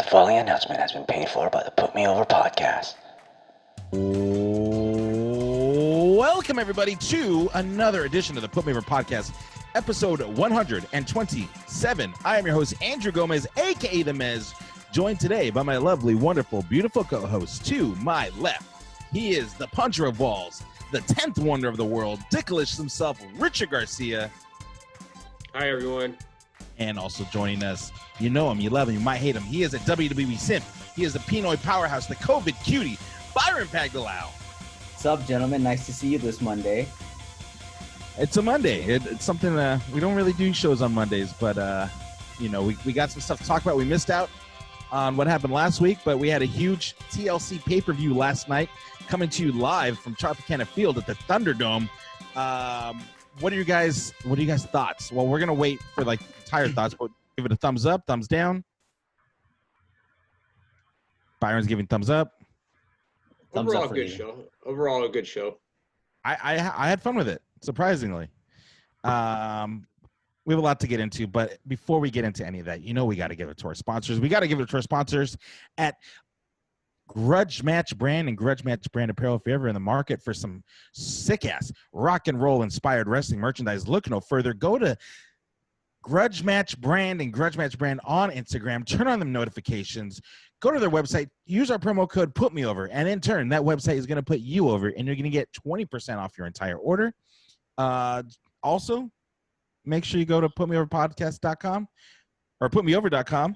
following announcement has been paid for by the Put Me Over podcast. Welcome, everybody, to another edition of the Put Me Over podcast, episode 127. I am your host, Andrew Gomez, a.k.a. The Mez, joined today by my lovely, wonderful, beautiful co-host. To my left, he is the puncher of walls, the 10th wonder of the world, Dickish himself, Richard Garcia. Hi, everyone. And also joining us, you know him, you love him, you might hate him. He is a WWE simp. He is the Pinoy powerhouse, the COVID cutie, Byron Pagdalao. What's up, gentlemen? Nice to see you this Monday. It's a Monday. It's something we don't really do shows on Mondays, but you know, we got some stuff to talk about. We missed out on what happened last week, but we had a huge TLC pay-per-view last night, coming to you live from Tropicana Field at the Thunderdome. What are you guys' thoughts? Well, we're gonna wait for like entire thoughts, but give it a thumbs up, thumbs down. Byron's giving thumbs up. Overall, a good show. Overall, a good show. I had fun with it, surprisingly. We have a lot to get into, but before we get into any of that, you know we got to give it to our sponsors. We got to give it to our sponsors at Grudge Match Brand and Grudge Match Brand Apparel. If you're ever in the market for some sick-ass rock and roll inspired wrestling merchandise, look no further. Go to Grudge Match Brand and Grudge Match Brand on Instagram. Turn on them notifications. Go to their website. Use our promo code PUTMEOVER, and in turn, that website is going to put you over, and you're going to get 20% off your entire order. Also, make sure you go to putmeoverpodcast.com or putmeover.com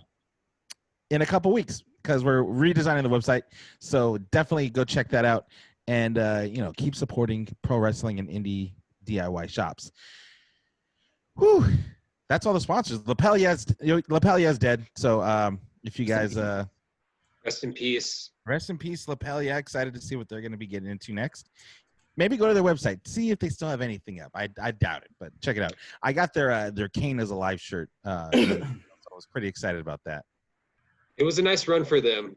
in a couple weeks, because we're redesigning the website. So definitely go check that out, and you know, keep supporting pro wrestling and indie DIY shops. Whew, that's all the sponsors. LaPelia is dead. So if you guys Rest in peace. Rest in peace, LaPelia. Excited to see what they're going to be getting into next. Maybe go to their website, see if they still have anything up. I doubt it, but check it out. I got their Kane is Alive shirt, so I was pretty excited about that. It was a nice run for them.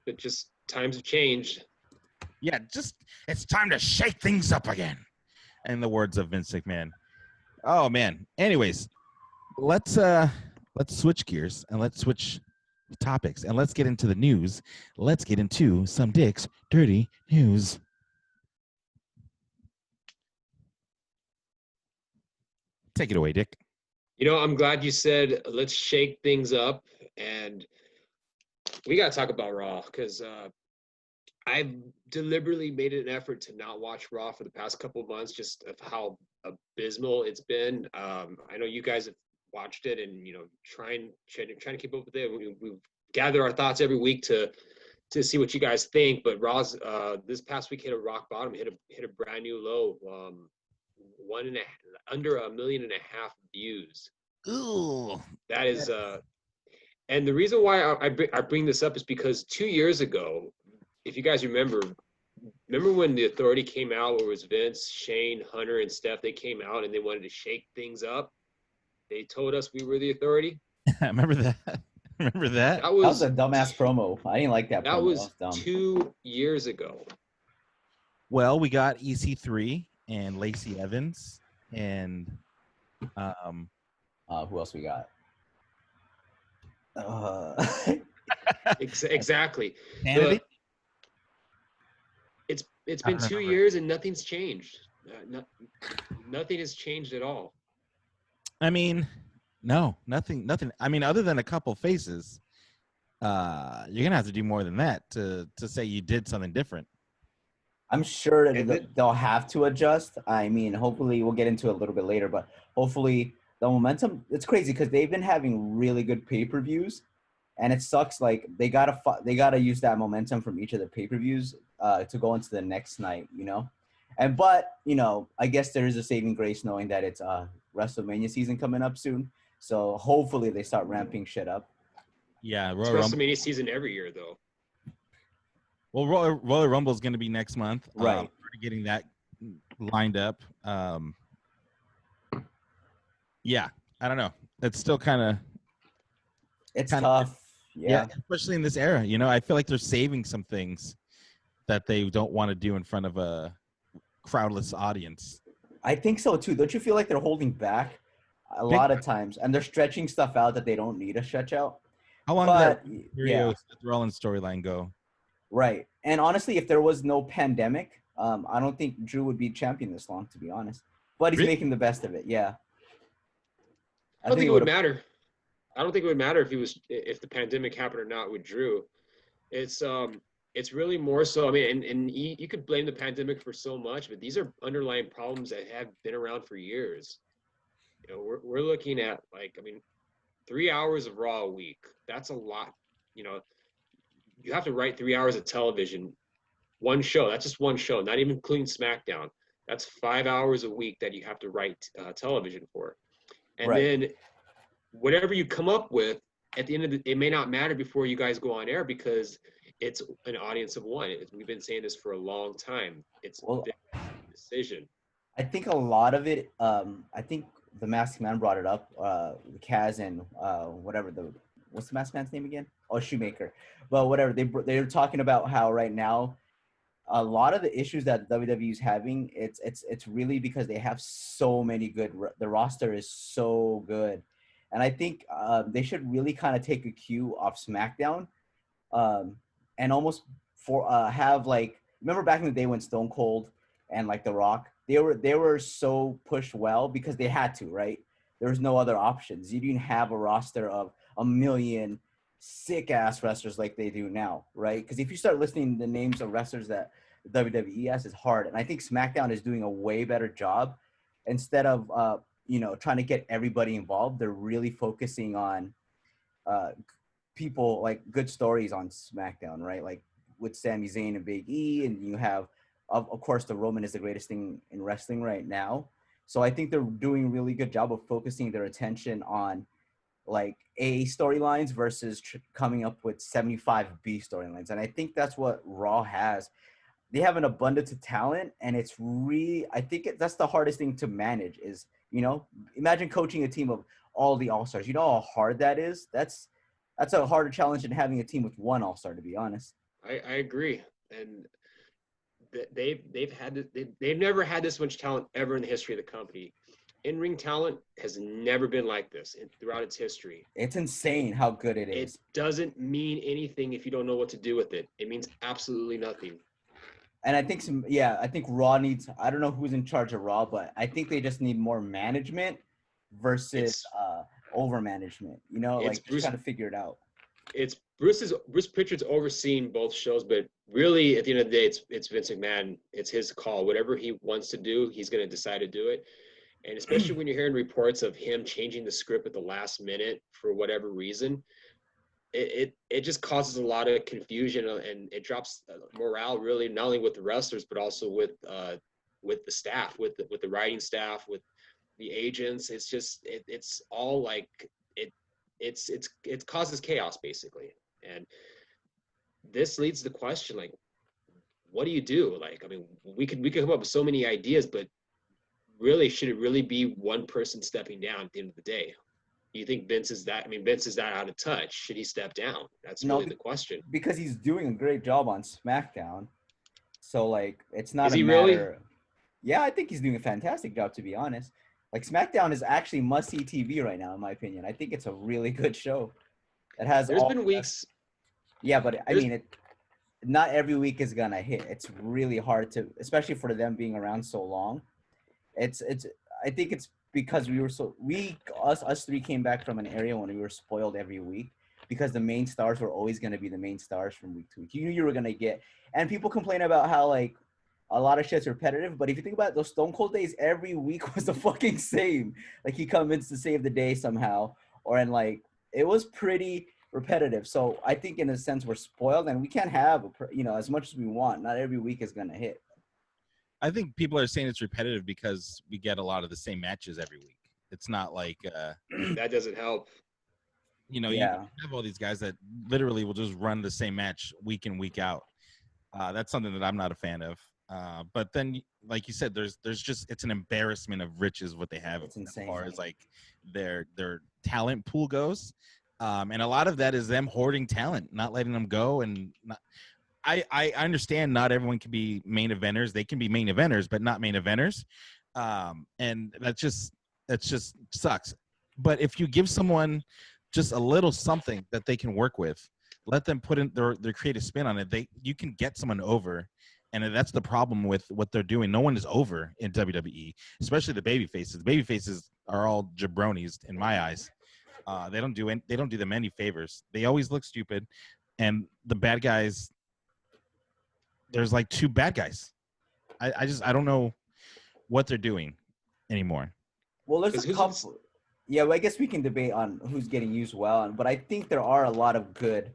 But just times have changed. Yeah, it's time to shake things up again. In the words of Vince McMahon. Oh man. Anyways, let's switch gears and let's switch topics and let's get into the news. Let's get into some Dick's dirty news. Take it away, Dick. You know, I'm glad you said let's shake things up, and we got to talk about Raw, because I've deliberately made an effort to not watch Raw for the past couple of months, just of how abysmal it's been. I know you guys have watched it, and you know, trying to keep up with it. We gather our thoughts every week to see what you guys think. But Raw's this past week hit a rock bottom, hit a brand new low. Under 1.5 million views. Ooh, that is and the reason why I bring this up is because 2 years ago, if you guys remember when the Authority came out, where it was Vince, Shane, Hunter, and Steph, they came out and they wanted to shake things up. They told us we were the Authority. I remember that. That was a dumbass promo. I didn't like that promo. That was dumb. 2 years ago. Well, we got EC3 and Lacey Evans and who else we got? Exactly. It's been 2 years and nothing's changed. Nothing has changed at all. I mean, no, nothing. I mean, other than a couple faces, you're gonna have to do more than that to say you did something different. I'm sure they'll have to adjust. I mean, hopefully we'll get into it a little bit later, but hopefully the momentum, it's crazy because they've been having really good pay-per-views, and it sucks. Like they gotta use that momentum from each of the pay-per-views to go into the next night, you know? But, you know, I guess there is a saving grace knowing that it's WrestleMania season coming up soon. So hopefully they start ramping shit up. Yeah. It's WrestleMania season every year though. Well, Royal Rumble is going to be next month. Right. We're getting that lined up. Yeah, I don't know. It's still kind of... It's tough. Yeah, especially in this era. You know, I feel like they're saving some things that they don't want to do in front of a crowdless audience. I think so, too. Don't you feel like they're holding back a lot of times? And they're stretching stuff out that they don't need to stretch out. How long But did that yeah, Seth Rollins storyline go? right. And honestly, if there was no pandemic, I don't think Drew would be champion this long, to be honest. But he's Really? making the best of it. Yeah. I don't think it would've- would matter. I don't think it would matter if the pandemic happened or not with Drew. It's really more so. I mean, and you could blame the pandemic for so much, but these are underlying problems that have been around for years. You know, we're looking at, like, I mean, 3 hours of Raw a week. That's a lot. You know, you have to write 3 hours of television, one show. That's just one show, not even including SmackDown. That's 5 hours a week that you have to write television for. And Right. then whatever you come up with at the end of it may not matter before you guys go on air because it's an audience of one. We've been saying this for a long time. It's Well, a decision. I think a lot of it, I think the Masked Man brought it up, Kaz and what's the Masked Man's name again? Oh, Shoemaker. Well, whatever, they're talking about how right now a lot of the issues that WWE is having, it's really because they have so many the roster is so good. And I think they should really kind of take a cue off SmackDown, and almost have, like, remember back in the day when Stone Cold and like The Rock, they were so pushed well because they had to, right? There was no other options. You didn't have a roster of a million sick ass wrestlers like they do now, right? Because if you start listing the names of wrestlers that WWE has, is hard. And I think SmackDown is doing a way better job. Instead of trying to get everybody involved, they're really focusing on people, like good stories on SmackDown, right? Like with Sami Zayn and Big E, and you have, of course, the Roman is the greatest thing in wrestling right now. So I think they're doing a really good job of focusing their attention on like A storylines versus coming up with 75 B storylines. And I think that's what Raw has. They have an abundance of talent, and it's really, I think that's the hardest thing to manage is, imagine coaching a team of all the all-stars. You know how hard that is? That's a harder challenge than having a team with one all-star, to be honest. I agree. And they've never had this much talent ever in the history of the company. In-ring talent has never been like this throughout its history. It's insane how good it is. It doesn't mean anything if you don't know what to do with it. It means absolutely nothing. And I think I think Raw needs, I don't know who's in charge of Raw, but I think they just need more management versus over management, like just trying to figure it out. It's Bruce Pritchard's overseeing both shows, but really at the end of the day, it's Vince McMahon. It's his call. Whatever he wants to do, he's going to decide to do it. And especially when you're hearing reports of him changing the script at the last minute for whatever reason, it just causes a lot of confusion, and it drops morale, really, not only with the wrestlers but also with the staff, with the writing staff, with the agents. It's just it's all like it causes chaos basically. And this leads to the question, like, what do you do? Like, I mean, we could come up with so many ideas, but really, should it really be one person stepping down at the end of the day? Do you think Vince is that out of touch? Should he step down? That's really the question. Because he's doing a great job on SmackDown. So, like, it's not is a he matter. Really? Yeah, I think he's doing a fantastic job, to be honest. Like, SmackDown is actually must-see TV right now, in my opinion. I think it's a really good show. It has. There's been weeks. Yeah, but I mean, not every week is gonna hit. It's really hard to, especially for them being around so long. It's. I think it's because us three came back from an area when we were spoiled every week because the main stars were always going to be the main stars from week to week. You knew you were going to get, and people complain about how like a lot of shit's repetitive, but if you think about it, those Stone Cold days, every week was the fucking same. Like he comes to save the day somehow, and like it was pretty repetitive. So I think in a sense we're spoiled, and we can't have as much as we want. Not every week is going to hit. I think people are saying it's repetitive because we get a lot of the same matches every week. It's not like that doesn't help. You have all these guys that literally will just run the same match week in, week out. That's something that I'm not a fan of. But then, like you said, there's just, it's an embarrassment of riches what they have it's insane, as far as like their talent pool goes. And a lot of that is them hoarding talent, not letting them go, and not. I understand not everyone can be main eventers. They can be main eventers, but not main eventers. And that just sucks. But if you give someone just a little something that they can work with. Let them put in their creative spin on it. You can get someone over, and that's the problem with what they're doing. No one is over in WWE, especially the baby faces. The baby faces are all jabronis in my eyes. They don't do them any favors. They always look stupid, and the bad guys. There's like 2 bad guys. I don't know what they're doing anymore. Well, there's a couple. Yeah, well, I guess we can debate on who's getting used well, but I think there are a lot of good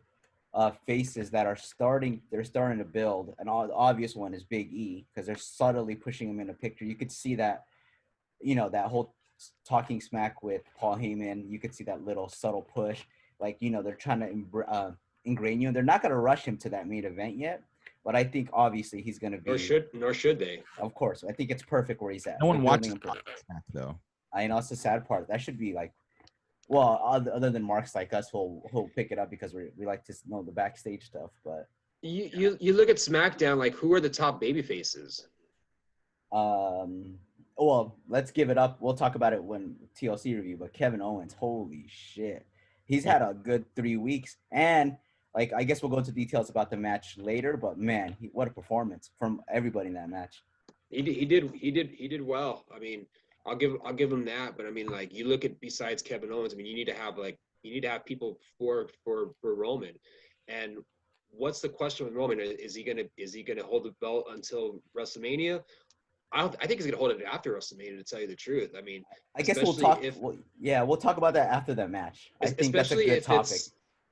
faces that are starting. They're starting to build. And the obvious one is Big E, because they're subtly pushing him in a picture. You could see that, that whole talking smack with Paul Heyman. You could see that little subtle push. Like, they're trying to ingrain you. And they're not going to rush him to that main event yet. But I think obviously he's going to be. Nor should they. Of course, I think it's perfect where he's at. No one watches Smack though. I know it's the sad part. That should be like, well, other than marks like us, who'll pick it up because we like to know the backstage stuff. But you look at SmackDown, like who are the top baby faces? Well, let's give it up. We'll talk about it when TLC review. But Kevin Owens, holy shit, he's had a good 3 weeks and. Like, I guess we'll go into details about the match later, but man, what a performance from everybody in that match. He did well. I mean, I'll give him that. But I mean, like, you look at besides Kevin Owens, I mean, you need to have people for Roman. And what's the question with Roman? Is he gonna hold the belt until WrestleMania? I think he's gonna hold it after WrestleMania. To tell you the truth, I mean, I guess we'll talk. We'll talk about that after that match. I think that's a good topic.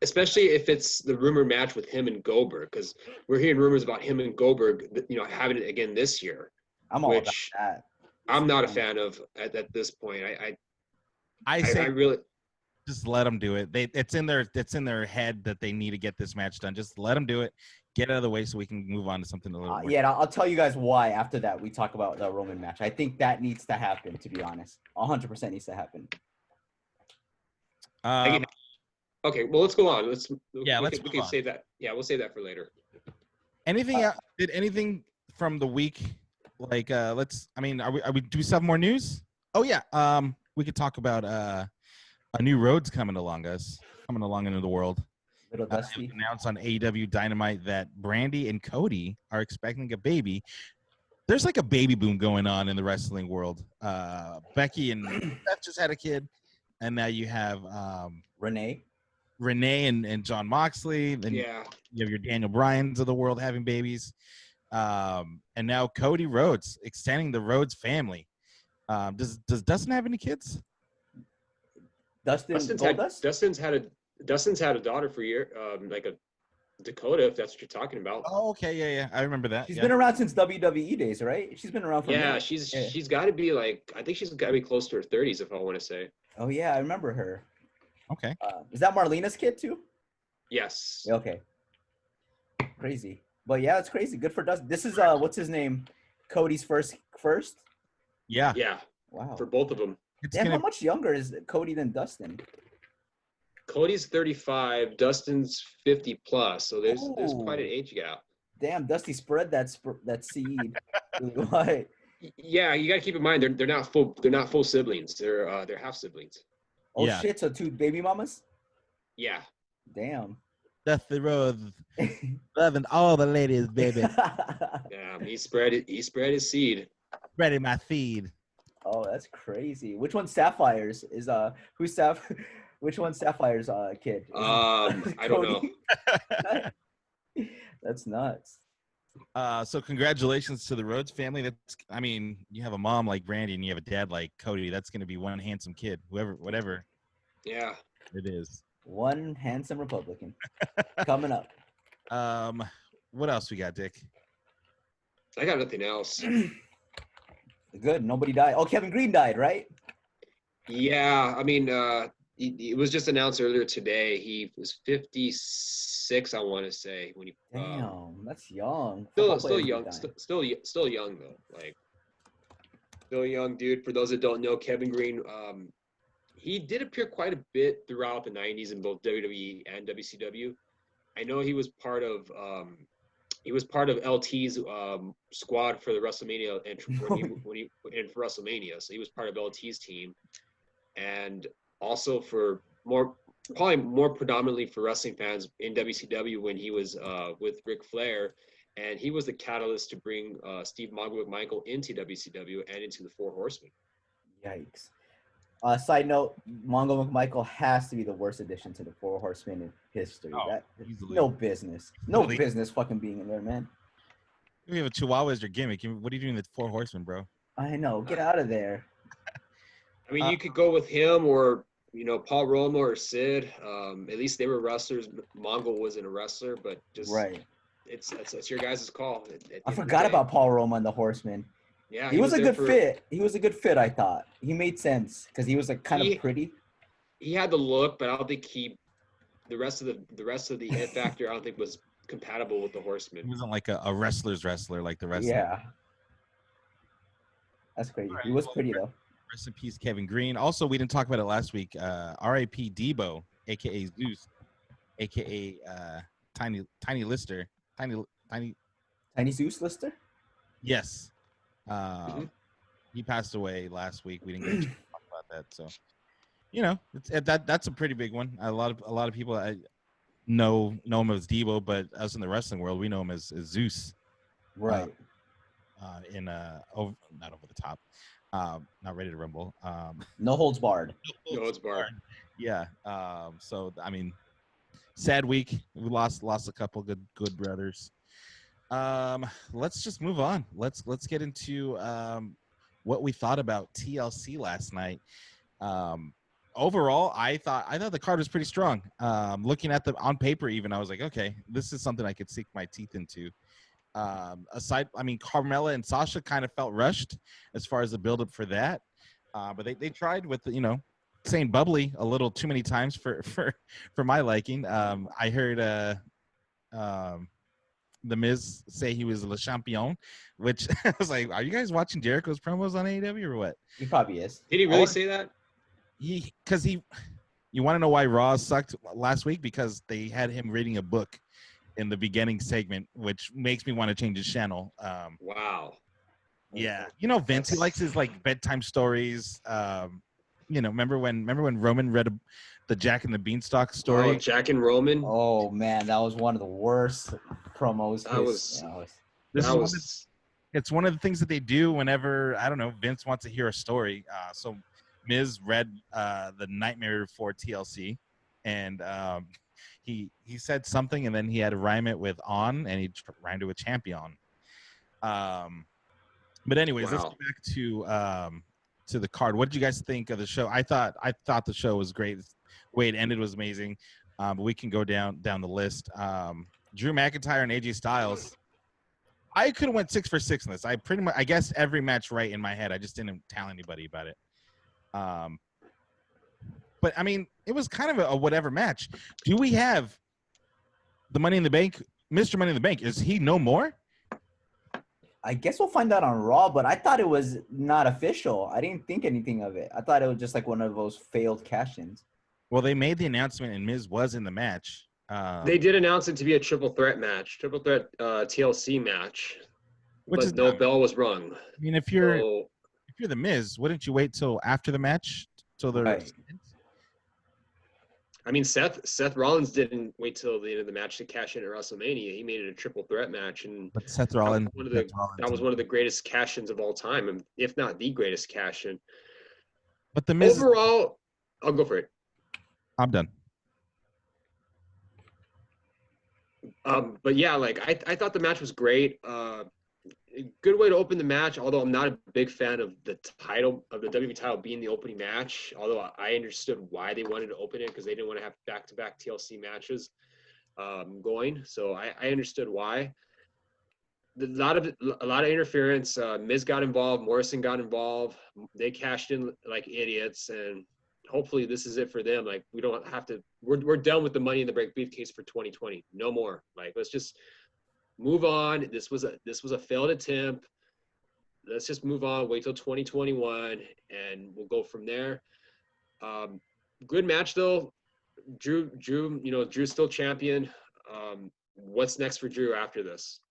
Especially if it's the rumor match with him and Goldberg, because we're hearing rumors about him and Goldberg, having it again this year. I'm all about that. I'm not a fan of at this point. I say really just let them do it. It's in their head that they need to get this match done. Just let them do it. Get out of the way so we can move on to something a little more. Yeah, I'll tell you guys why after that we talk about the Roman match. I think that needs to happen. To be honest, 100% needs to happen. Okay, well, let's go on. We can on. save that. Yeah, we'll save that for later. Anything else? Did anything from the week? Like, are we do we still have more news? Oh yeah. We could talk about a new Rhodes coming along into the world. Little Dusty announced on AEW Dynamite that Brandy and Cody are expecting a baby. There's like a baby boom going on in the wrestling world. Becky and Beth just had a kid, and now you have Renee and John Moxley. Then you have your Daniel Bryans of the world having babies. And now Cody Rhodes extending the Rhodes family. Does Dustin have any kids? Dustin's had a daughter for a year, like a Dakota, if that's what you're talking about. Oh, okay, yeah, I remember that. She's been around since WWE days, right? She's been around for a minute. She's got to be I think she's got to be close to her 30s, if I want to say. Oh yeah, I remember her. Okay. Is that Marlena's kid too? Yes. Okay. Crazy, but yeah, it's crazy. Good for Dustin. This is what's his name? Cody's first. Yeah. Yeah. Wow. For both of them. How much younger is Cody than Dustin? Cody's 35, Dustin's 50 plus, so there's quite an age gap. Damn, Dusty spread that seed. What? Yeah, you got to keep in mind they're not full siblings. They're half siblings. Oh shit! So 2 baby mamas? Yeah. Damn. Dusty Rhodes, loving all the ladies, baby. Yeah, he spread his seed. Spreading my feed. Oh, that's crazy. Which one's Sapphire's? Which one's Sapphire's kid? I don't know. That's nuts. So congratulations to the Rhodes family. You have a mom like Brandy and you have a dad like Cody. That's going to be one handsome kid, whatever. Yeah. It is. One handsome Republican coming up. What else we got, Dick? I got nothing else. Good. Nobody died. Oh, Kevin Green died, right? Yeah. I mean, it was just announced earlier today. He was 56, I want to say, when he. Damn, that's young. Still young. Still young though. Like, still young dude. For those that don't know, Kevin Green, he did appear quite a bit throughout the 90s in both WWE and WCW. I know he was part of LT's squad for the WrestleMania and for WrestleMania. So he was part of LT's team, and also for probably more predominantly for wrestling fans in WCW when he was with Ric Flair, and he was the catalyst to bring Steve Mongo McMichael into WCW and into the Four Horsemen. Yikes. Side note, Mongo McMichael has to be the worst addition to the Four Horsemen in history. Oh, That easily. no business. No Easily. business fucking being in there, man. You have a Chihuahua as your gimmick. What are you doing with Four Horsemen, bro? I know. Get out of there. I mean, you could go with him or, Paul Roma or Sid. At least they were wrestlers. Mongo wasn't a wrestler, but just Right. It's your guys' call. At the I end of the forgot day. about Paul Roma and the Horsemen. Yeah, He was a there good fit. He was a good fit, I thought. He made sense because he was like kind of pretty. He had the look, but I don't think the rest of the it factor I don't think was compatible with the Horsemen. He wasn't like a wrestler's wrestler like the rest. Yeah. That's crazy. He was pretty though. Rest in peace, Kevin Green. Also, we didn't talk about it last week. R.I.P. Debo, aka Zeus, aka Tiny Lister, Tiny Zeus Lister. Yes, he passed away last week. We didn't get to talk about that, so that's a pretty big one. A lot of people know him as Debo, but us in the wrestling world, we know him as Zeus. Right. Not over the top. Not Ready to Rumble. No holds barred. No holds barred. Yeah. So I mean, sad week. We lost a couple good brothers. Let's just move on. Let's get into what we thought about TLC last night. Overall, I thought the card was pretty strong. Looking at on paper, even I was like, okay, this is something I could sink my teeth into. Carmella and Sasha kind of felt rushed as far as the buildup for that, but they tried with saying bubbly a little too many times for my liking. I heard The Miz say he was Le Champion, which I was like, are you guys watching Jericho's promos on AEW or what? He probably is. Did he really say that? You want to know why Raw sucked last week? Because they had him reading a book in the beginning segment, which makes me want to change his channel. Wow. Yeah, Vince, he likes his like bedtime stories. Remember when Roman read the Jack and the Beanstalk story? Oh, Jack and Roman. Oh man, that was one of the worst promos. It's one of the things that they do whenever Vince wants to hear a story. So Miz read the Nightmare for TLC, and he said something, and then he had to rhyme it with on, and he rhymed it with champion. But anyways, Let's get back to the card. What did you guys think of the show? I thought the show was great. The way it ended was amazing. But we can go down the list. Drew McIntyre and AJ Styles. I could have went 6 for 6 in this. I guessed every match right in my head. I just didn't tell anybody about it. But I mean, it was kind of a whatever match. Do we have the Money in the Bank, Mr. Money in the Bank? Is he no more? I guess we'll find out on Raw, but I thought it was not official. I didn't think anything of it. I thought it was just like one of those failed cash-ins. Well, they made the announcement, and Miz was in the match. They did announce it to be a triple threat TLC match, but no bell was rung. I mean, if you're the Miz, wouldn't you wait till after the match till the? Right. I mean, Seth Rollins didn't wait till the end of the match to cash in at WrestleMania. He made it a triple threat match, and but Seth Rollins that was one of the greatest cash-ins of all time, and if not the greatest cash-in. But the Miz overall, I'll go for it. I'm done. But yeah, like I thought the match was great. Good way to open the match, although I'm not a big fan of the title of the WWE title being the opening match. Although I understood why they wanted to open it, because they didn't want to have back-to-back TLC matches going. So I understood why. A lot of interference. Miz got involved. Morrison got involved. They cashed in like idiots, and hopefully this is it for them. Like, we don't have to. We're done with the Money in the Bank briefcase for 2020. No more. Like, let's just move on. This was a failed attempt. Let's just move on. Wait till 2021, and we'll go from there. Good match though. Drew, Drew's still champion. What's next for Drew after this?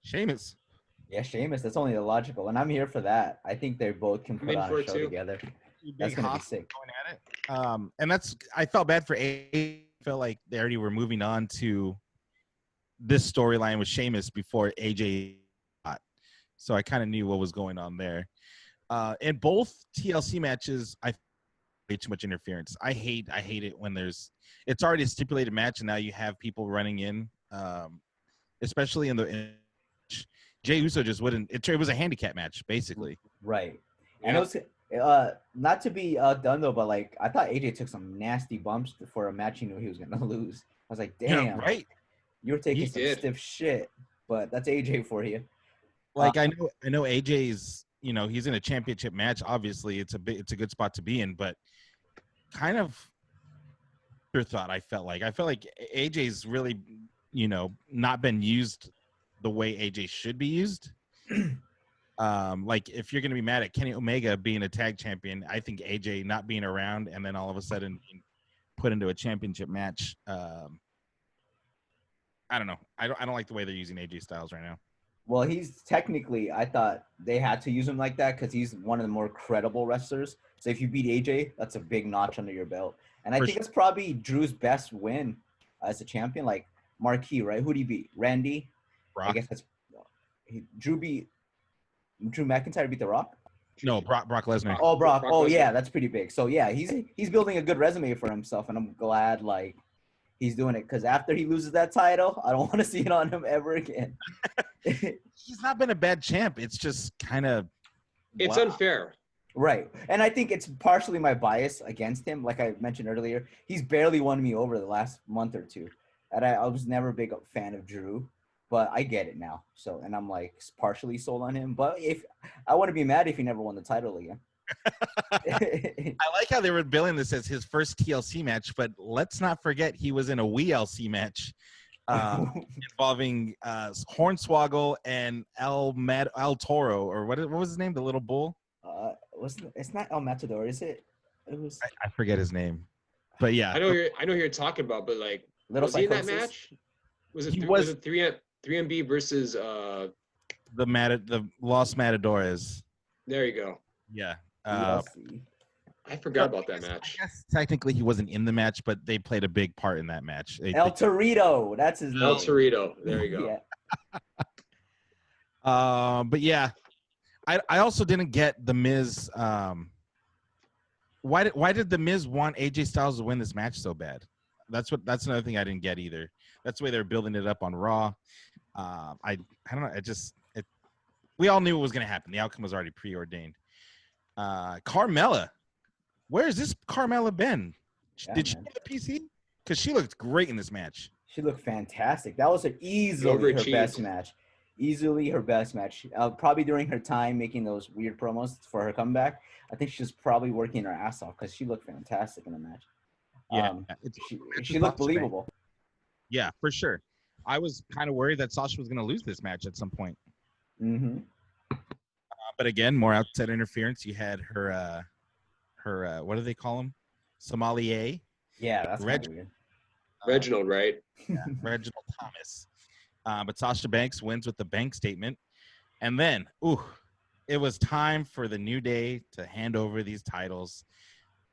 Sheamus. Yeah, Sheamus. That's only the logical, and I'm here for that. I think they both can put on a show together. That's big gonna be hawks sick. going at it. And I felt bad for A. Felt like they already were moving on to this storyline with Sheamus before AJ got. So I kind of knew what was going on there. In both TLC matches, I way too much interference. I hate it when it's already a stipulated match and now you have people running in, especially in Jey Uso just wouldn't. It was a handicap match basically. Right. Yeah. And it was not to be done though, but like I thought AJ took some nasty bumps for a match he knew he was gonna lose. I was like, damn, Yeah, right. you were taking He some did. stiff shit, but that's AJ for you. Like I know AJ's, he's in a championship match. Obviously, it's a good spot to be in, but kind of thought I felt like AJ's really, not been used the way AJ should be used. Like if you're gonna be mad at Kenny Omega being a tag champion, I think AJ not being around and then all of a sudden being put into a championship match. I don't know. I don't like the way they're using AJ Styles right now. Well, he's technically, I thought they had to use him like that because he's one of the more credible wrestlers. So if you beat AJ, that's a big notch under your belt. And I think it's probably Drew's best win as a champion. Like Marquis, right? Who'd he beat? Randy? Brock? I guess that's Drew McIntyre beat The Rock? No, Brock Lesnar. Oh, Brock. Brock Oh, Lesnar. yeah, that's pretty big. So yeah, he's building a good resume for himself, and I'm glad like he's doing it because after he loses that title, I don't want to see it on him ever again. He's not been a bad champ. It's just kind of It's unfair. Right. And I think it's partially my bias against him. Like I mentioned earlier, he's barely won me over the last month or two. And I was never a big fan of Drew, but I get it now. So, and I'm like partially sold on him. But if I wouldn't be mad if he never won the title again. I like how they were billing this as his first TLC match, but let's not forget he was in a WLC match involving Hornswoggle and El Toro, or what was his name? The little bull? It's not El Matador, is it? It was. I forget his name, but yeah, I know who you're talking about, but like, was he in that match? Was it 3MB versus the Los Matadores? There you go. Yeah. I forgot about that match. I guess technically he wasn't in the match, but they played a big part in that match. El Torito, that's his name. El Torito. There you go. Yeah. But yeah, I also didn't get the Miz. Why did the Miz want AJ Styles to win this match so bad? That's another thing I didn't get either. That's the way they're building it up on Raw. I don't know. We all knew it was going to happen. The outcome was already preordained. Carmella, where's this Carmella been? Did she get a PC? Because she looked great in this match. She looked fantastic. That was easily her best match. Easily her best match. Probably during her time making those weird promos for her comeback. I think she's probably working her ass off because she looked fantastic in the match. Yeah, she looked believable. Yeah, for sure. I was kind of worried that Sasha was going to lose this match at some point. Mm-hmm. But again, more outside interference. You had her what do they call him? Sommelier. Yeah, that's weird. Reginald, right? Yeah, Reginald Thomas. But Sasha Banks wins with the bank statement. And then, it was time for the New Day to hand over these titles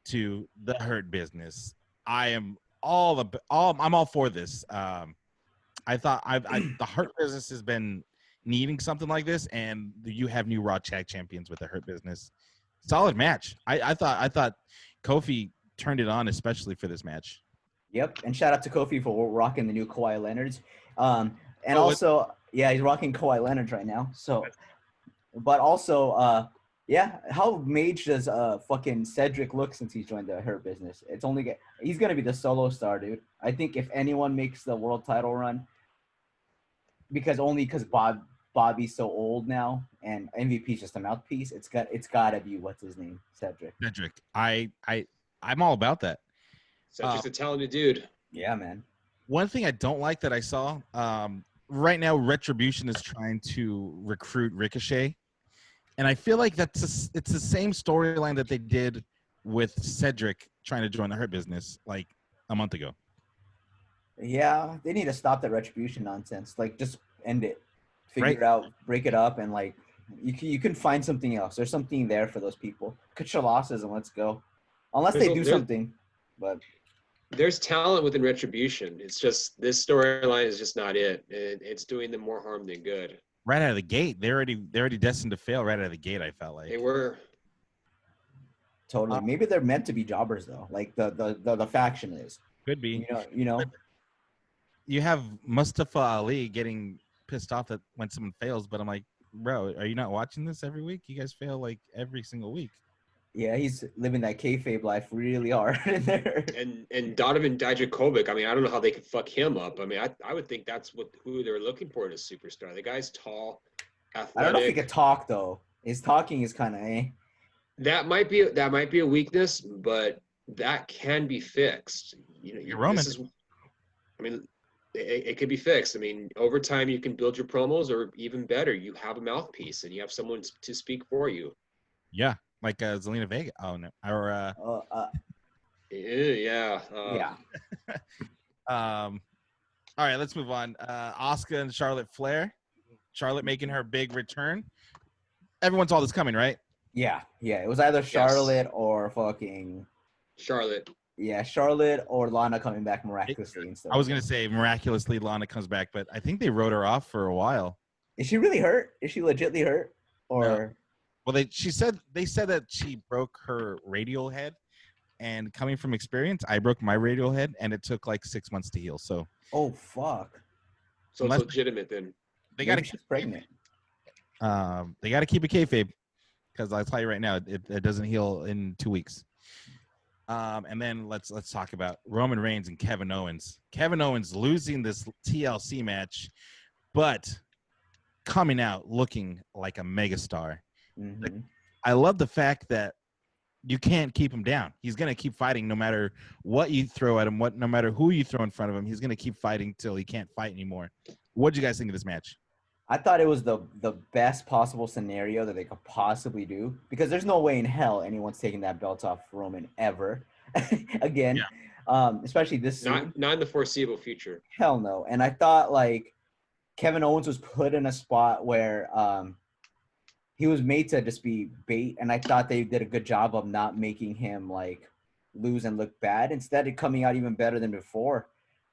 to the Hurt Business. I'm all for this. I thought the Hurt Business has been needing something like this, and you have new Raw Tag Champions with the Hurt Business. Solid match. I thought Kofi turned it on, especially for this match. Yep, and shout out to Kofi for rocking the new Kawhi Leonards. And also, he's rocking Kawhi Leonard right now. So, but also, how mage does fucking Cedric look since he's joined the Hurt Business? He's gonna be the solo star, dude. I think if anyone makes the world title run, because Bobby's so old now and MVP's just a mouthpiece, it's gotta be what's his name, Cedric. I'm all about that. Cedric's a talented dude. Yeah, man. One thing I don't like that I saw right now, Retribution is trying to recruit Ricochet, and I feel like it's the same storyline that they did with Cedric trying to join the Hurt Business like a month ago. Yeah, they need to stop that Retribution nonsense. Like, just end it. Figure it out, break it up, and like You can find something else. There's something there for those people. Cut your losses and let's go. Unless There's they a- do there's- something, but There's talent within Retribution. It's just this storyline is just not it. It's doing them more harm than good. Right out of the gate, they're already destined to fail right out of the gate. I felt like They were. totally. Maybe they're meant to be jobbers though. Like the faction is. could be. You know. You have Mustafa Ali getting pissed off that when someone fails, but I'm like, bro, are you not watching this every week? You guys fail like every single week. Yeah, he's living that kayfabe life really hard in there. And Donovan Dijakovic, I mean, I don't know how they could fuck him up. I mean, I would think that's who they're looking for in a superstar. The guy's tall, athletic. I don't know if he could talk though. His talking is kind of eh. That might be a weakness, but that can be fixed. You're Roman. I mean, it could be fixed. I mean, over time you can build your promos, or even better, you have a mouthpiece and you have someone to speak for you. Yeah, like Zelina Vega. Oh no, or Yeah. Yeah. All right, let's move on. Asuka and Charlotte Flair. Charlotte making her big return. Everyone saw this coming, right? Yeah. It was either Charlotte or fucking Charlotte. yeah, Charlotte or Lana coming back miraculously and stuff. I was gonna say miraculously Lana comes back, but I think they wrote her off for a while. Is she really hurt? Is she legitly hurt? Or Well, they said that she broke her radial head, and coming from experience, I broke my radial head, and it took like 6 months to heal. So oh fuck. So Unless- it's legitimate then. they got to Maybe she's pregnant. They got to keep a kayfabe, because I'll tell you right now, it doesn't heal in 2 weeks. And then let's talk about Roman Reigns and Kevin Owens. Kevin Owens losing this TLC match, but coming out looking like a megastar. Mhm. I love the fact that you can't keep him down. He's gonna keep fighting no matter what you throw at him, no matter who you throw in front of him. He's gonna keep fighting till he can't fight anymore. What did you guys think of this match? I thought it was the best possible scenario that they could possibly do, because there's no way in hell anyone's taking that belt off Roman ever again. Especially this soon. Not in the foreseeable future. Hell no. And I thought like Kevin Owens was put in a spot where he was made to just be bait, and I thought they did a good job of not making him like lose and look bad. Instead of coming out even better than before.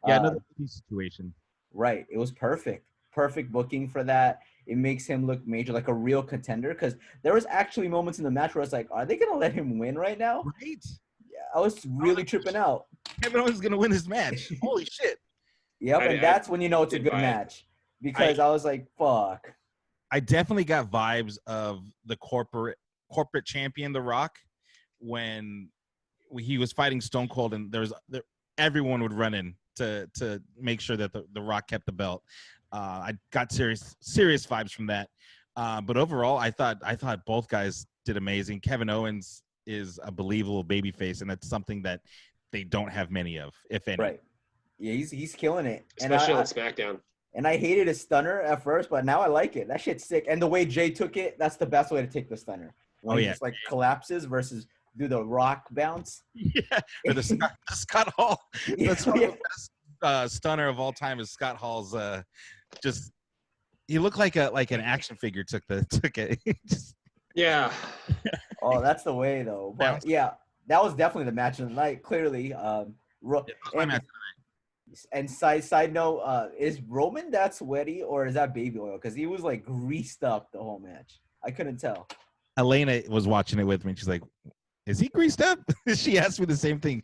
Yeah, another situation. Right. It was perfect. Perfect booking for that. It makes him look major, like a real contender, because there was actually moments in the match where I was like, are they going to let him win right now? Right? Yeah, I was really tripping out. Kevin Owens is gonna win this match. Holy shit! Yep, and that's when you know it's a did good buy it. match, because I was like, fuck. I definitely got vibes of the corporate champion, The Rock, when he was fighting Stone Cold, and everyone would run in to make sure that the Rock kept the belt. I got serious vibes from that. But overall, I thought both guys did amazing. Kevin Owens is a believable babyface, and that's something that they don't have many of, if any. Right. Yeah, he's killing it. Especially and on SmackDown. And I hated his stunner at first, but now I like it. That shit's sick. And the way Jay took it, that's the best way to take the stunner. When he just like collapses versus do the Rock bounce. Yeah, or the Scott Hall. Yeah, That's one of the best stunner of all time is Scott Hall's. Just he looked like an action figure took it. Just, Yeah. Oh, that's the way though. But yeah, that was definitely the match of the night. Clearly, and side note, is Roman that sweaty or is that baby oil? Because he was like greased up the whole match. I couldn't tell. Elena was watching it with me. And she's like, "Is he greased up?" She asked me the same thing.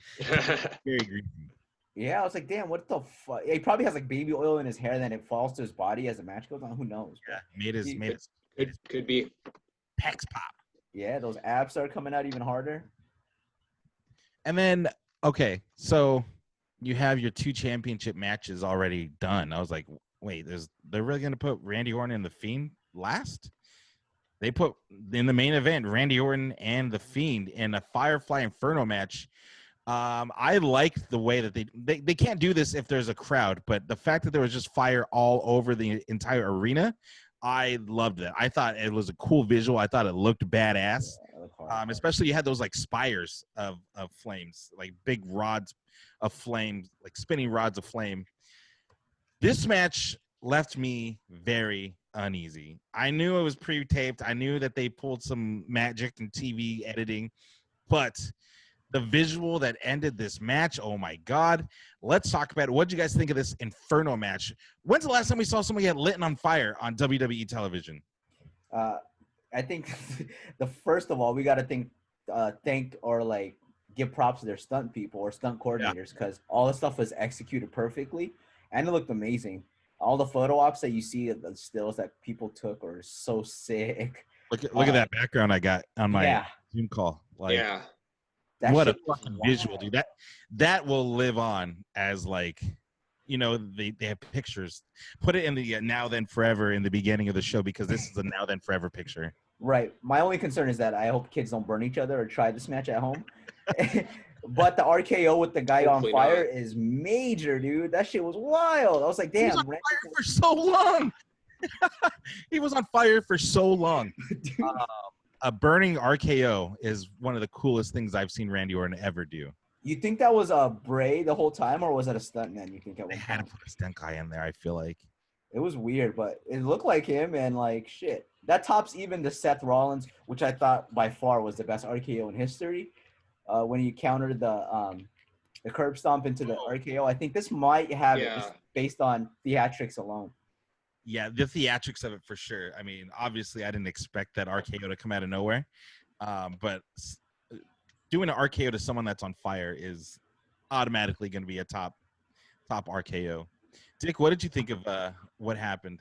Very greasy. Yeah, I was like, "Damn, what the fuck?" He probably has like baby oil in his hair, then it falls to his body as the match goes on. Who knows? Yeah, made his Could be. pecs pop. Yeah, those abs started coming out even harder. And then, okay, so you have your 2 championship matches already done. I was like, wait, they're really going to put Randy Orton and The Fiend last? They put in the main event Randy Orton and The Fiend in a Firefly Inferno match. I liked the way that they can't do this if there's a crowd, but the fact that there was just fire all over the entire arena, I loved that. I thought it was a cool visual. I thought it looked badass. Especially you had those like spires of flames, like big rods of flame, like spinning rods of flame. This match left me very, uneasy. I knew it was pre-taped. I knew that they pulled some magic and TV editing, but the visual that ended this match, oh my God. Let's talk about it. What did you guys think of this Inferno match? When's the last time we saw somebody get lit on fire on WWE television? I think the first of all, we got to thank or like give props to their stunt people or stunt coordinators because all the stuff was executed perfectly and it looked amazing. All the photo ops that you see, the stills that people took are so sick. Look at that background I got on my Zoom call. Like, Yeah. What a fucking visual, dude. That will live on as like, you know, they have pictures. Put it in the now then forever in the beginning of the show because this is a now then forever picture. Right. My only concern is that I hope kids don't burn each other or try this match at home. But the RKO with the guy Hopefully on fire not. is major, dude. That shit was wild. I was like, damn. He was on fire for so long. He was on fire for so long. A burning RKO is one of the coolest things I've seen Randy Orton ever do. You think that was a Bray the whole time, or was that a stuntman? You think They had to put a stunt guy in there, I feel like. It was weird, but it looked like him, and like shit. That tops even the Seth Rollins, which I thought by far was the best RKO in history. When he countered the curb stomp into the RKO, I think this might have it just based on theatrics alone. Yeah, the theatrics of it for sure. I mean, obviously, I didn't expect that RKO to come out of nowhere, but doing an RKO to someone that's on fire is automatically going to be a top RKO. Dick, what did you think of what happened?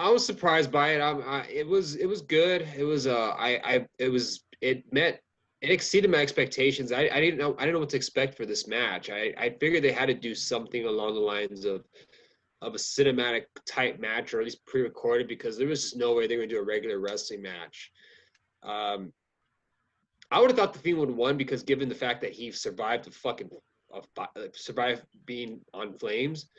I was surprised by it. It was good. It was it exceeded my expectations. I didn't know what to expect for this match. I figured they had to do something along the lines of a cinematic type match, or at least pre-recorded, because there was just no way they were going to do a regular wrestling match. I would have thought the Fiend would have won because given the fact that he survived survived being on flames,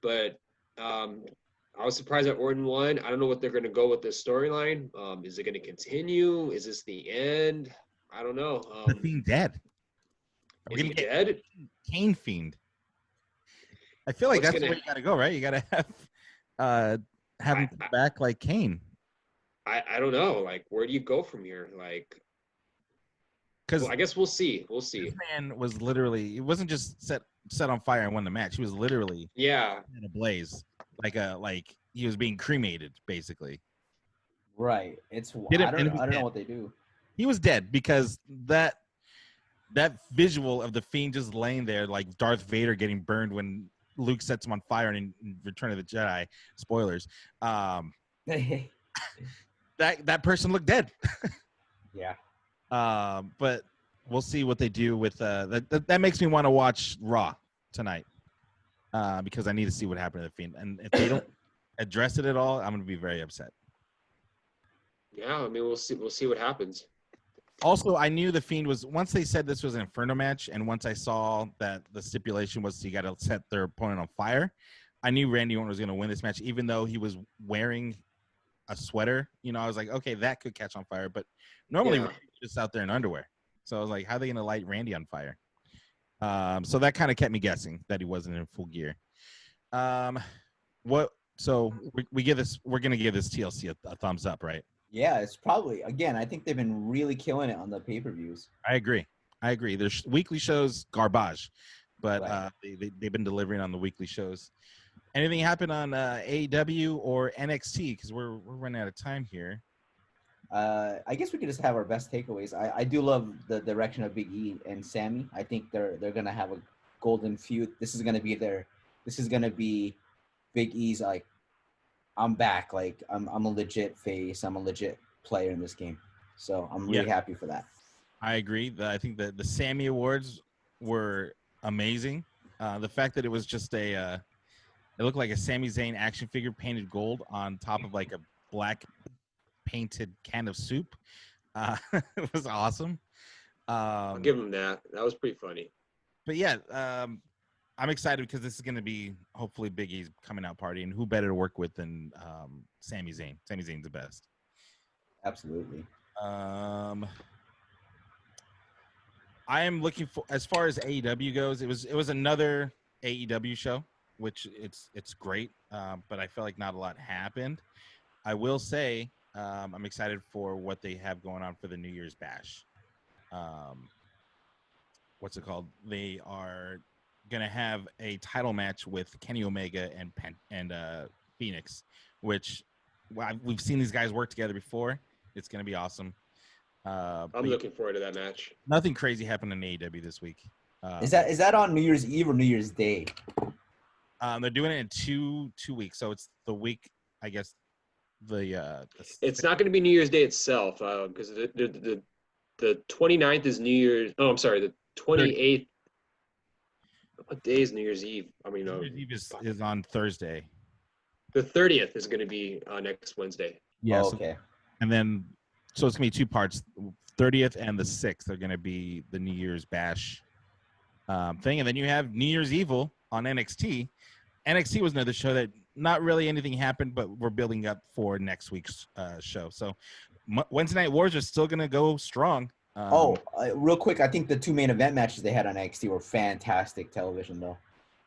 but I was surprised that Orton won. I don't know what they're going to go with this storyline. Is it going to continue? Is this the end? I don't know. The Fiend dead. Is he dead? Kane Fiend. I feel like that's where you got to go, right? You got to have him back like Kane. I don't know. Like, where do you go from here? Like, because I guess we'll see. We'll see. This man was literally. It wasn't just set on fire and won the match. He was literally in a blaze, like he was being cremated, basically. Right. It's I don't know what they do. He was dead because that visual of the Fiend just laying there like Darth Vader getting burned when Luke sets him on fire in Return of the Jedi. Spoilers. That person looked dead. Yeah. But we'll see what they do with that makes me want to watch Raw tonight. Because I need to see what happened to the Fiend. And if they don't address it at all, I'm gonna be very upset. Yeah, I mean we'll see what happens. Also, I knew the Fiend was once they said this was an Inferno match, and once I saw that the stipulation was you got to set their opponent on fire, I knew Randy Orton was going to win this match, even though he was wearing a sweater. You know, I was like, okay, that could catch on fire, but normally Randy's just out there in underwear. So I was like, how are they going to light Randy on fire? So that kind of kept me guessing that he wasn't in full gear. So we're going to give this TLC a thumbs up, right? Yeah, it's probably, again, I think they've been really killing it on the pay-per-views. I agree. Their weekly shows, garbage, but they've been delivering on the weekly shows. Anything happen on AEW or NXT? Because we're running out of time here. I guess we could just have our best takeaways. I do love the direction of Big E and Sammy. I think they're gonna have a golden feud. This is gonna be Big E's like, I'm back. Like I'm a legit face. I'm a legit player in this game. So I'm really happy for that. I agree. I think that the Sammy Awards were amazing. The fact that it was just it looked like a Sami Zayn action figure painted gold on top of like a black painted can of soup. It was awesome. I'll give him that. That was pretty funny. But yeah, I'm excited because this is going to be hopefully Big E's coming out party, and who better to work with than Sami Zayn? Sami Zayn's the best. Absolutely. I am looking for, as far as AEW goes, it was another AEW show, which it's great, but I feel like not a lot happened. I will say I'm excited for what they have going on for the New Year's Bash. What's it called? They are gonna have a title match with Kenny Omega and Phoenix, which we've seen these guys work together before. It's gonna be awesome. I'm looking forward to that match. Nothing crazy happened in AEW this week. Is that on New Year's Eve or New Year's Day? They're doing it in two weeks, so it's the week, I guess. It's not going to be New Year's Day itself because the 29th is New Year's. Oh, I'm sorry, the 28th. What day is New Year's Eve? I mean, New Year's Eve is on Thursday. The 30th is going to be next Wednesday. Yeah. Oh, okay. And then, so it's gonna be two parts. 30th and the 6th are gonna be the New Year's Bash thing, and then you have New Year's Evil on NXT. NXT was another show that not really anything happened, but we're building up for next week's show. So Wednesday Night Wars are still gonna go strong. Real quick, I think the two main event matches they had on NXT were fantastic television, though.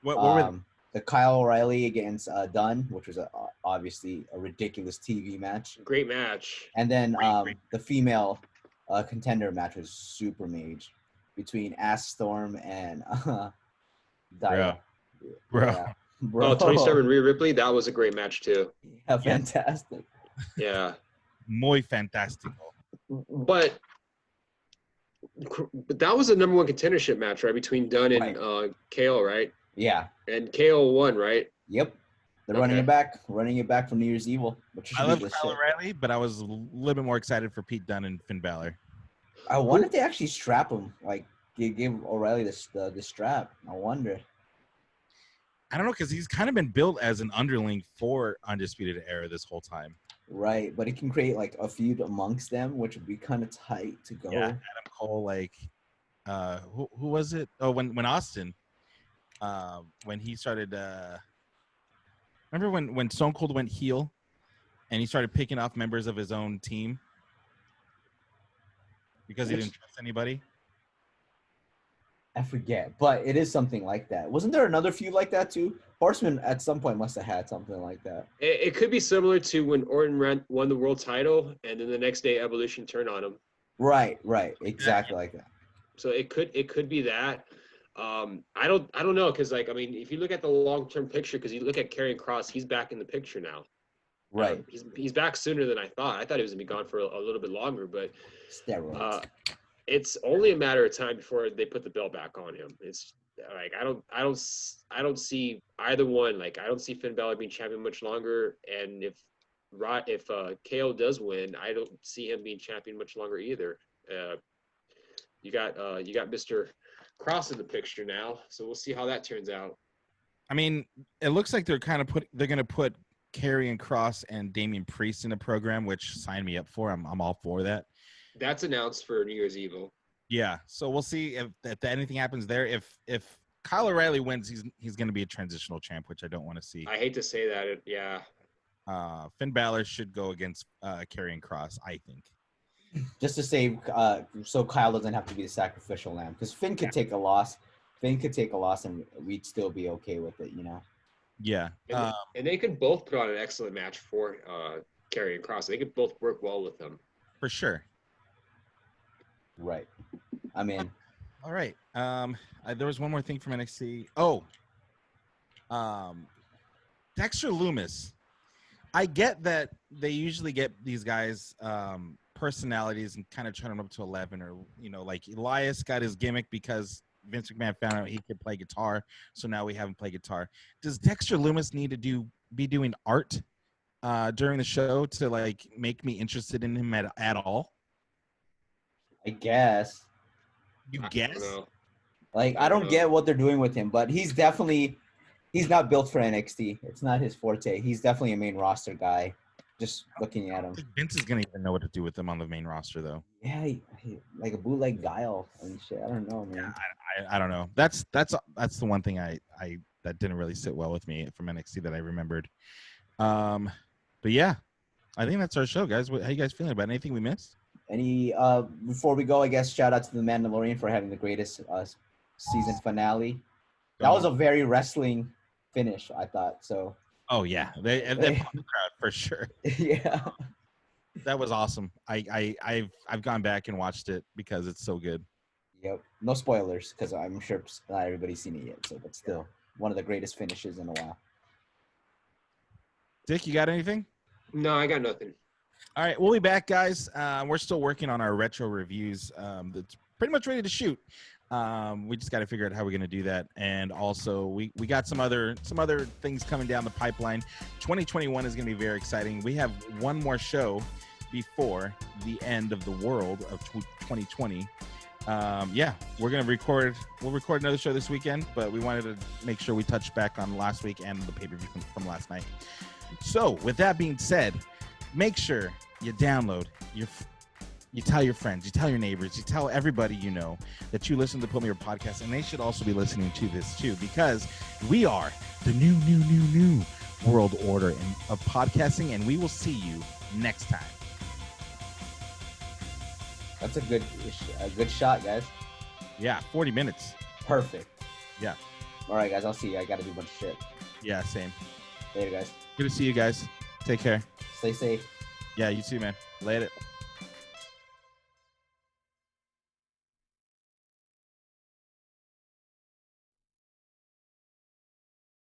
What were the Kyle O'Reilly against Dunn, which was obviously a ridiculous TV match. Great match. And then the female contender match was super mage between Ass Storm and Dia. Bro. Bro. Oh, Tony Storm and Rhea Ripley, that was a great match too. Yeah, fantastic. Yeah. Muy fantástico. But that was a number one contendership match, right? Between Dunn and KO, right? Yeah. And KO won, right? Yep. They're running it back for New Year's Evil. I love Kyle O'Reilly, but I was a little bit more excited for Pete Dunne and Finn Balor. I wonder if they actually strap him, like give O'Reilly the strap. I wonder. I don't know, because he's kind of been built as an underling for Undisputed Era this whole time. Right, but it can create like a feud amongst them, which would be kind of tight to go. Yeah, Adam Cole, like, who was it? Oh, when Austin, when he started, remember when Stone Cold went heel, and he started picking off members of his own team because he didn't trust anybody. I forget, but it is something like that. Wasn't there another feud like that too? Horseman at some point must have had something like that. It could be similar to when Orton won the world title, and then the next day Evolution turned on him. Right, exactly like that. So it could be that. I don't know, because like, I mean, if you look at the long-term picture, because you look at Karrion Kross, he's back in the picture now. Right. He's back sooner than I thought. I thought he was gonna be gone for a little bit longer, but steroids. It's only a matter of time before they put the belt back on him. It's like I don't see either one. Like, I don't see Finn Balor being champion much longer, and if KO does win, I don't see him being champion much longer either. You got Mr. Cross in the picture now, so we'll see how that turns out. I mean, it looks like they're going to put Karrion Kross and Damian Priest in the program, which sign me up for. I'm all for that. That's announced for New Year's Evil. Yeah, so we'll see if anything happens there. If Kyle O'Reilly wins, he's going to be a transitional champ, which I don't want to see. I hate to say that. Yeah. Finn Balor should go against Karrion Kross, I think. Just to save, so Kyle doesn't have to be the sacrificial lamb, because Finn could take a loss. Finn could take a loss, and we'd still be okay with it, you know. Yeah. And they could both put on an excellent match for Karrion Kross. They could both work well with them. For sure. Right. I'm in. All right. There was one more thing from NXT. Oh. Dexter Lumis. I get that they usually get these guys personalities and kind of turn them up to 11, or, you know, like Elias got his gimmick because Vince McMahon found out he could play guitar, so now we have him play guitar. Does Dexter Lumis need to be doing art during the show to like make me interested in him at all? I guess. You guess? Like, I don't get what they're doing with him, but he's not built for NXT. It's not his forte. He's definitely a main roster guy. Just looking at him. I think Vince is gonna even know what to do with him on the main roster, though. Yeah, he like a bootleg Guile and shit. I don't know, man. Yeah, I don't know. That's the one thing I that didn't really sit well with me from NXT that I remembered. But yeah, I think that's our show, guys. How you guys feeling about it? Anything we missed? Before we go, I guess shout out to The Mandalorian for having the greatest season finale. That was a very wrestling finish, I thought. So. Oh yeah, they popped the crowd for sure. Yeah. That was awesome. I've gone back and watched it because it's so good. Yep. No spoilers, because I'm sure not everybody's seen it yet. So, but still, one of the greatest finishes in a while. Dick, you got anything? No, I got nothing. All right, we'll be back, guys. We're still working on our retro reviews. That's pretty much ready to shoot. We just got to figure out how we're going to do that, and also we got some other things coming down the pipeline. 2021 is going to be very exciting. We have one more show before the end of the world of 2020. Yeah, we're going to record. We'll record another show this weekend, but we wanted to make sure we touch back on last week and the pay-per-view from last night. So, with that being said, make sure you download you tell your friends, you tell your neighbors, you tell everybody you know that you listen to the Put Me Over podcast, and they should also be listening to this too, because we are the new world order of podcasting, and we will see you next time. That's a good shot, guys. Yeah, 40 minutes. Perfect. Yeah. All right, guys. I'll see you. I got to do a bunch of shit. Yeah, same. Later, guys. Good to see you guys. Take care. Stay safe. Yeah, you too, man. Later.